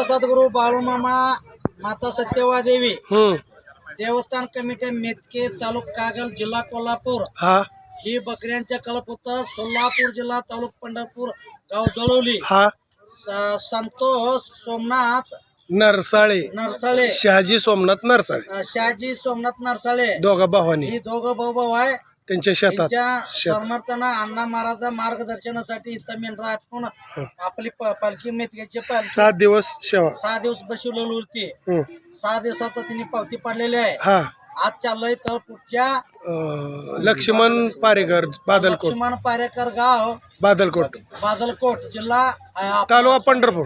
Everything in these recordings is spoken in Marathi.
सद्गुरू बाळूमामा माता सत्यवा देवी देवस्थान कमिटी मेतके तालुका कागल जिल्हा कोल्हापूर हा ही बकऱ्यांच्या कळप होता. सोलापूर जिल्हा तालुका पंढरपूर गाव जळवली. हा संतोष सोमनाथ नरसाळे शहाजी सोमनाथ नरसाळे शहाजी सोमनाथ नरसाळे दोघा भावानी ही दोघं भाऊ आहे. त्यांच्या शेतात त्यांच्या समर्थना अण्णा महाराजा मार्गदर्शनासाठी इथं मेंढरा आपण आपली पालखी मेतक्याची 7 दिवस सेवा 6 दिवस बसवलेली होती. 6 दिवसाचा तिने पावती पाडलेली आहे. हा आज चाललोय तर पुढच्या लक्ष्मण पारेकर बादलकोट लक्ष्मण पारेकर गाव बादलकोट जिल्हा तालुका पंढरपूर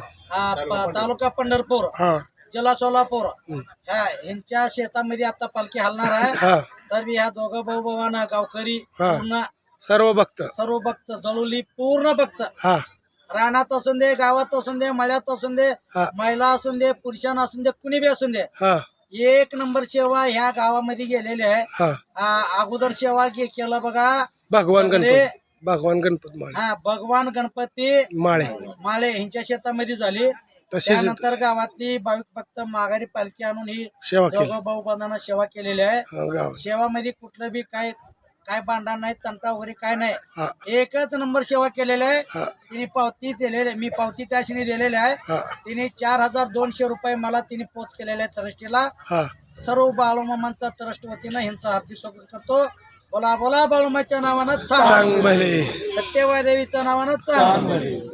तालुका पंढरपूर हा जिल्हा सोलापूर यांच्या शेतामध्ये आता पालखी हलणार आहे. तर ह्या दोघं भाऊ भावांना गावकरी पूर्ण सर्व भक्त जळवली पूर्ण भक्त रानात असून दे गावात असून दे मळ्यात असून दे महिला असून दे पुरुषांना असून दे कुणी बी असून दे 1 नंबर सेवा ह्या गावामध्ये गेलेली आहे. अगोदर सेवा केलं बघा भगवान गणपती भगवान गणपती माळे यांच्या शेतामध्ये झाली. त्यानंतर गावातली भाविक भक्त माघारी पालखी आणून ही दोघं भाऊ बंधांना सेवा केलेली आहे. सेवामध्ये कुठलं बी काय भांडण नाही तंटा वगैरे काय नाही. 1च नंबर सेवा केलेली आहे. तिने पावती दिलेली मी पावती त्याशी दिलेली आहे. तिने 4200 रुपये मला तिने पोच केलेले आहे ट्रस्टीला. सर्व बाळूमामांचा ट्रस्ट वतीनं ह्यांचं हार्दिक स्वागत करतो. बोला बोला बाळूमाच्या नावानं सत्यवा देवीच्या नावानं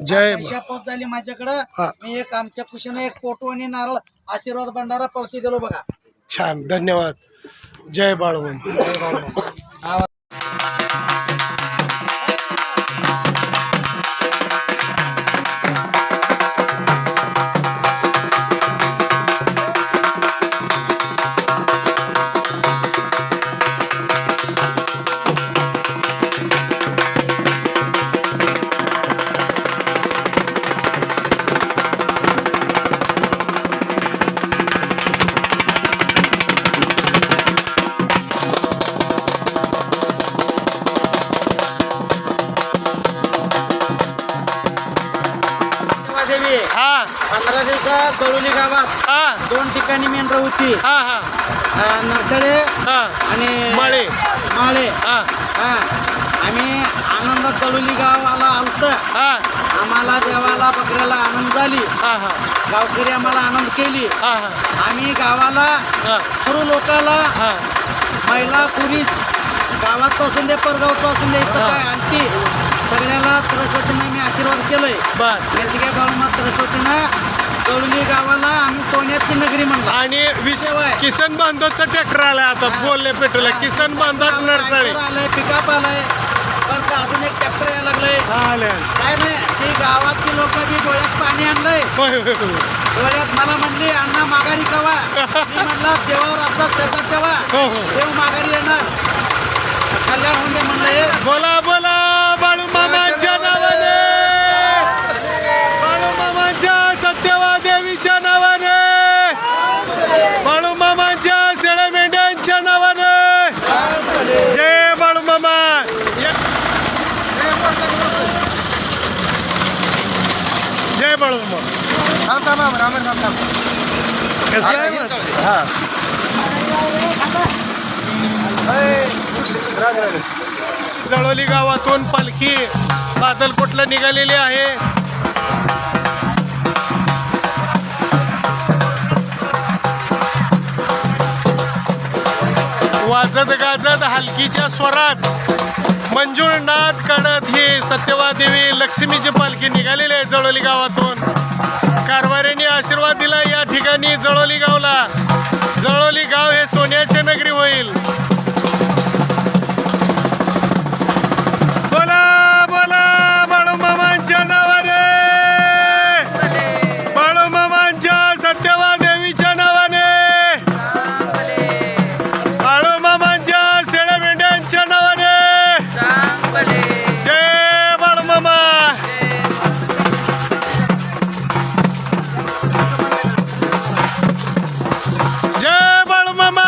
जय पैशा पोच झाली माझ्याकडं. मी एक आमच्या खुशीनं एक फोटो आणि नारळ आशीर्वाद भंडारा पावती दिलो बघा. छान धन्यवाद. जय बाळूमामा. देवी 15 दिवसात जळवली गावात 2 ठिकाणी मेंढर होती. नरसळे आणि माळे आम्ही आनंदात जळवली गावाला आलत. आम्हाला देवाला बकऱ्याला आनंद झाली. गावकरी आम्हाला आनंद केली. आम्ही गावाला सर्व लोकाला महिला पुरुष गावात असून दे परगावचं असून दे इथं काय आणखी सगळ्याला सरस्वतीनं मी आशीर्वाद केलोय. मेतके बाळूमा सरस्वतीनं जळवली गावाला आम्ही सोन्याची नगरी म्हणतो. आणि किसन बांधवचा ट्रॅक्टर आलाय आता बोलले पेट्रोल किसन बांधव नरसाळे आलंय पिकअप आलाय. पण अजून एक ट्रॅक्टर यायला लागलंय. काय नाही की गावातली लोक बी डोळ्यात पाणी आणलंय. डोळ्यात मला म्हणले अण्णा माघारी कवा. मी म्हणलं देवावर असतात सरकार ठेवा देव माघारी येणार कल्याण होऊन म्हणलंय. बोला बोला बाळूमामांच्या नावाने बाळूमामांच्या सत्यवा देवीच्या नावाने बाळूमामांच्या शेळ्या मेंढ्यांच्या नावाने जय बाळूमामा. जय बाळूमामा. जळवली गावातून पालखी बादलकोटला निघालेली आहे. वाजत गाजत हलकीच्या स्वरात मंजुळनाद करत ही सत्यवा देवी लक्ष्मीची पालखी निघालेली आहे जळवली गावातून. कारभाऱ्यांनी आशीर्वाद दिला या ठिकाणी जळवली गावला. जळवली गाव हे सोन्याचे नगरी होईल. बोला बोला बाळूमामांच्या नावाने बाळूमामांच्या सत्यवा देवीच्या नावाने बाळूमामांच्या शेळ्या मेंढ्यांच्या नावाने जय बाळूमामा. जय बाळूमामा.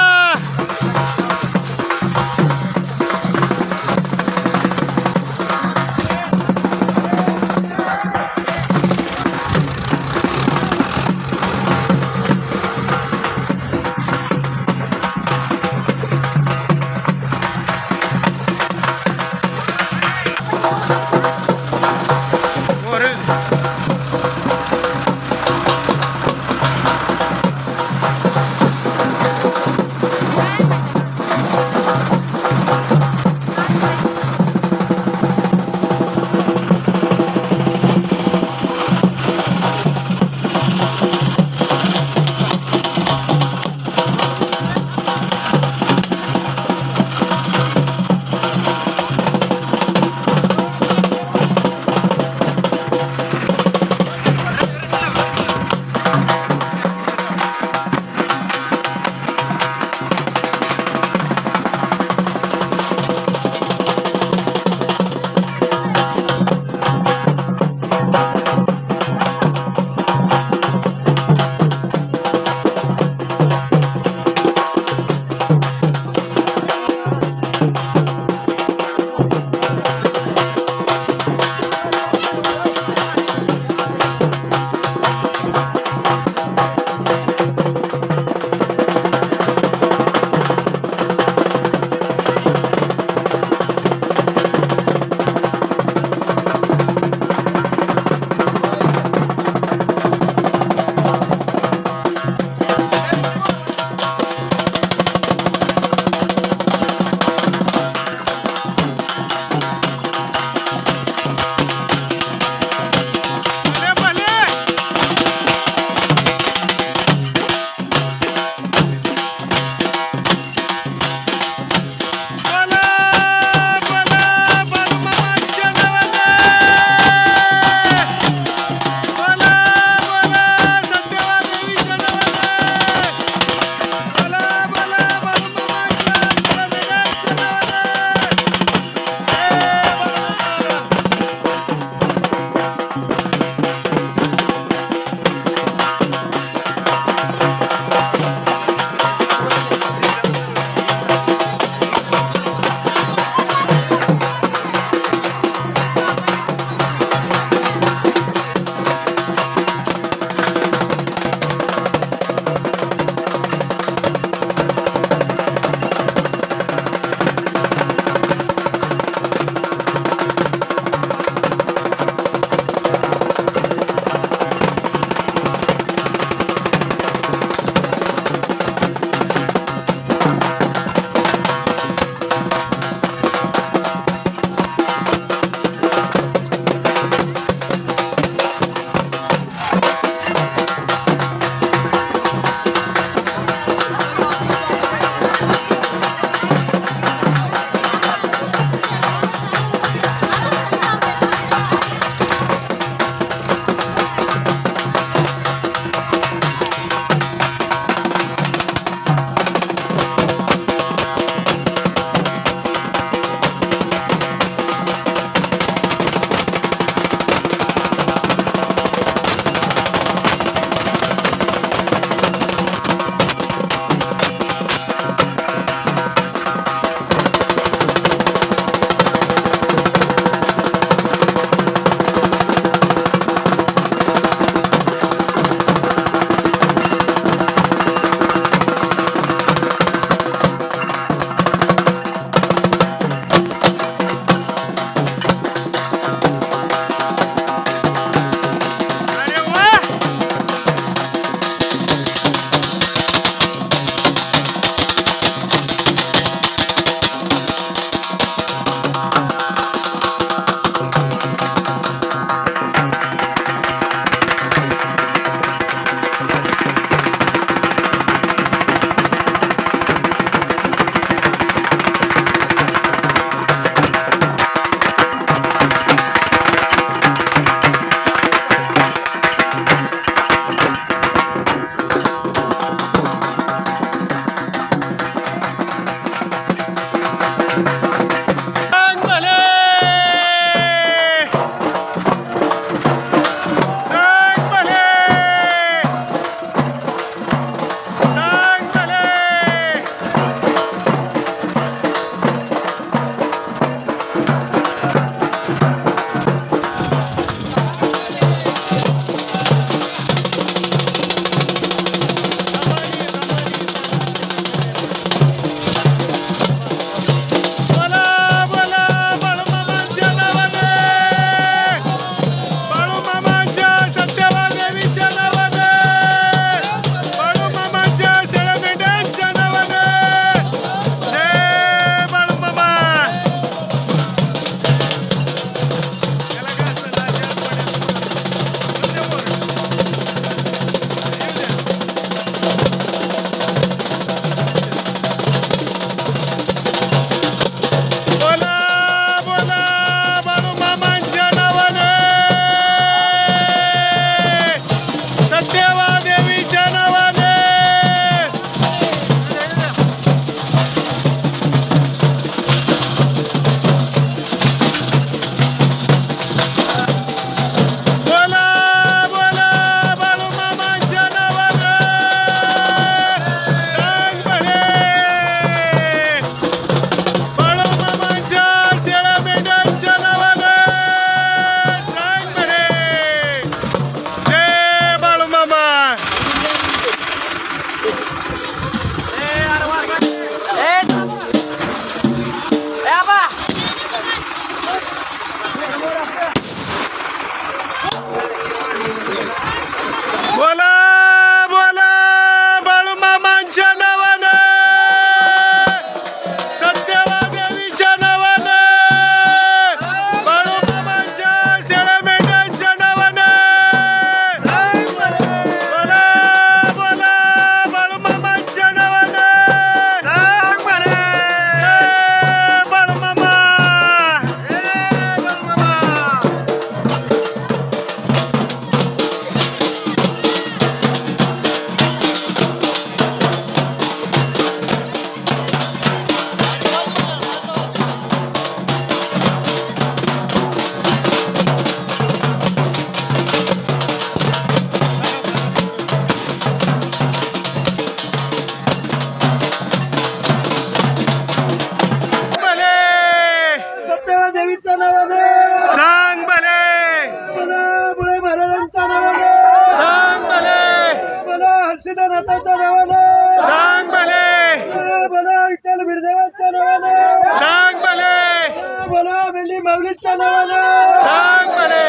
सिद्धनाथाच्या नावानं सांग भले बोला विठ्ठल बिरदेवाच्या नावानं सांग भले बोला वेली माऊलीच्या नावानं सांग भले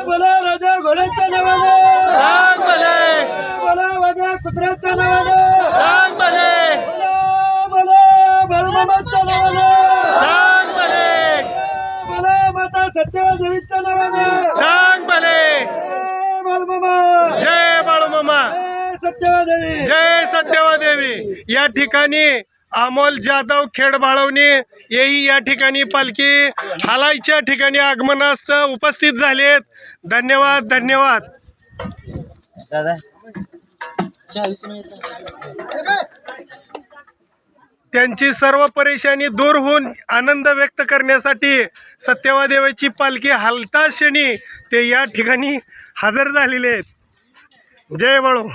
बोला राजा घोड्याच्या नावानं सांग भले बोला वाजा कुत्र्याच्या नावानं सांग भले बोला बाळूमामाच्या नावानं सांग भले बोला माता सत्यवा देवीच्या नावानं सांग भले बाळूमामा जय बाळूमामा सत्यवा देवी जय सत्यवा देवी. या ठिकाणी अमोल जाधव खेड बाळवणी येही या ठिकाणी पालखी हालायच्या ठिकाणी आगमनास्त उपस्थित झालेत. धन्यवाद धन्यवाद. दादा त्यांची सर्व परेशानी दूर होऊन आनंद व्यक्त करण्यासाठी सत्यवा देवाची पालखी हलता क्षणी ते या ठिकाणी हजर झालेले आहेत. जय बाळू.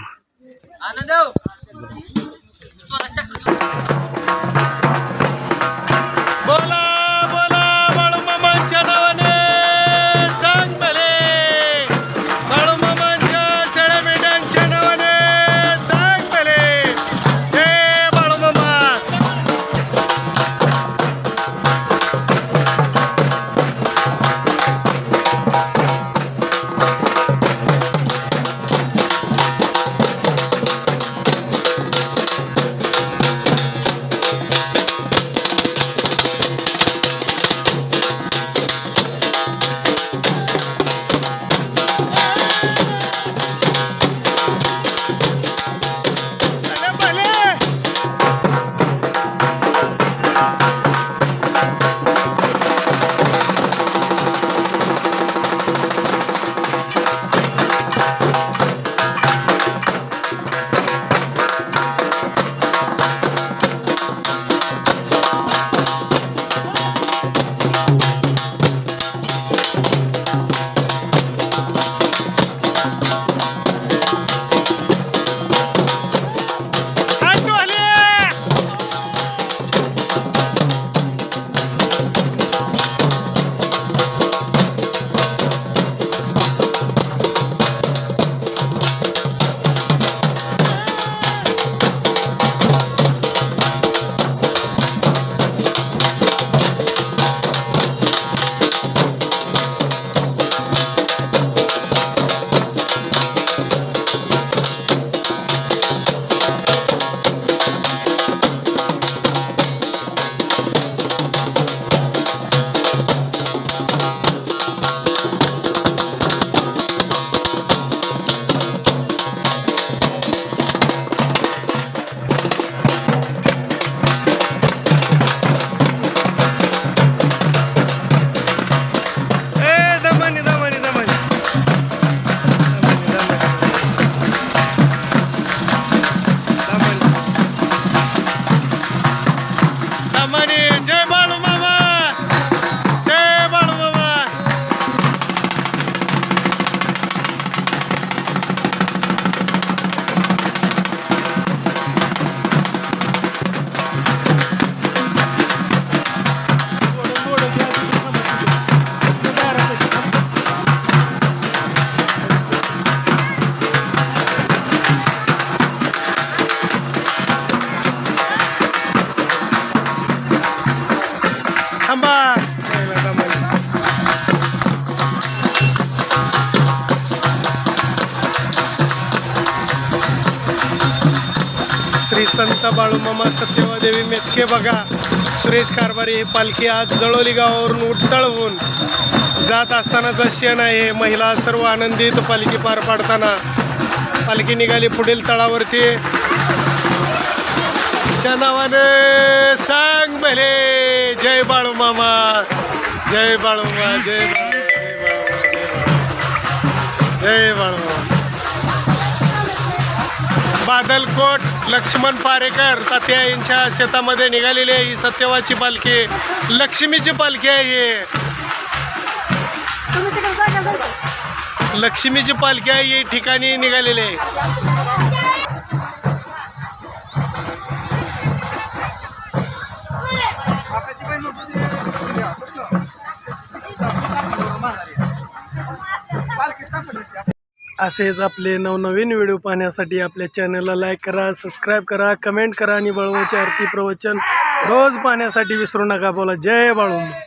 बोला बोला बाळूमामांच्या नावाने सांग भले बाळूमामांच्या शेळ्या मेंढ्यांच्या नावाने सांग भले. जय बाळूमामा. श्री संत बाळूमामा सत्यवा देवी मेतके बघा सुरेश कारभारी ही पालखी आज जळोली गावावरून उठतळ होऊन जात असतानाचा क्षण आहे. महिला सर्व आनंदित पालखी पार पाडताना पालखी निघाली पुढील तळावरती. च्या नावाने सांग भले जय बाळूमामा जय बाळूमामा जय जय बाळूमामा. बादलकोट लक्ष्मण पारेकर तात्या यांच्या शेतामध्ये निघालेली आहे ही सत्यवाची पालखी, लक्ष्मीची पालखी आहे. ही लक्ष्मीची पालखी आहे, ही ठिकाणी निघालेली आहे. असेच आपले नवनवीन व्हिडिओ पाहण्यासाठी आपल्या चॅनलला लाईक करा, सबस्क्राईब करा, कमेंट करा आणि बाळूमामाची आरती प्रवचन रोज पाहण्यासाठी विसरू नका. बोला जय बाळूमामा.